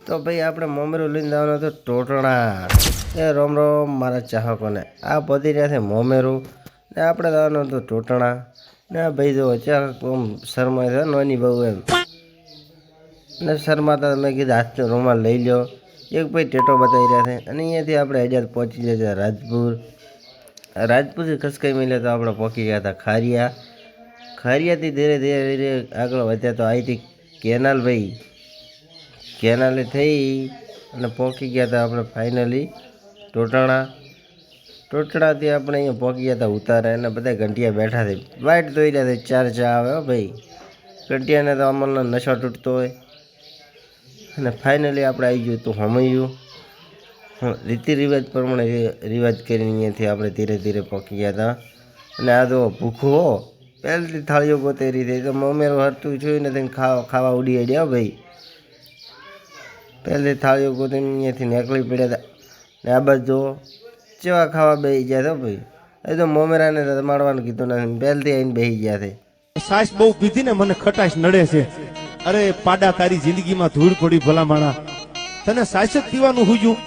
તો ભાઈ આપણે મોમેરું લઈને જવાનું હતું ટોટણા. એ રોમ રોમ મારા ચાહકોને, આ પધી રહ્યા છે મોમેરું ને આપણે જવાનું હતું ટોટણા. ને આ ભાઈ જો અચાનક આમ શરમાય છે નાની બહુ એમ ને શરમાતા મેં કીધું હાથનો રૂમાલ લઈ લો. એક ભાઈ ટેટો બતાવી રહ્યા છે અને અહીંયાથી આપણે હજાર પહોંચી ગયા હતા રાજપુર. રાજપુરથી ખસકાઈ મળ્યા તો આપણે પહોંચી ગયા હતા ખારિયા. ખારિયાથી ધીરે ધીરે ધીરે આગળ વધ્યા તો અહીંથી કેનાલ ભાઈ કેનાલે થઈ અને પહોંચી ગયા હતા આપણે ફાઇનલી ટોટાણા. ટોટણાથી આપણે અહીંયા પહોંચી ગયા હતા ઉતારે અને બધા ઘંટિયા બેઠા છે વાઇટ ધોઈ રહ્યા છે. ચાર ચા આવે હો ભાઈ, ઘંટિયાને તો અમલનો નશો તૂટતો હોય. અને ફાઇનલી આપણે આવી ગયું હતું હમૈયું. રીતિ રિવાજ પ્રમાણે રિવાજ કરીને અહીંયાથી આપણે ધીરે ધીરે પહોંચી ગયા હતા. અને આ તો ભૂખો હો, પહેલેથી થાળીઓ ગોતેરી થઈ તો મમેરું હરતું જોયું નથી ખાવા ઉડી અડ્યા ભાઈ. પહેલેથી થાળીઓ ગોતીને અહીંયાથી નીકળી પડ્યા હતા. ને આ બાજુ ચેવા ખાવા બેસી ગયા હતા ભાઈ. એ તો મોમેરાને રમાડવાનું કીધું નથી, પહેલથી આવીને બેસી ગયા છે. સાસ બહુ પીધી ને મને ખટાશ નડે છે. અરે પાડા તારી જિંદગીમાં ધૂળ પડી ભલા માણા, તને સાસ જ પીવાનું હુજ્યું.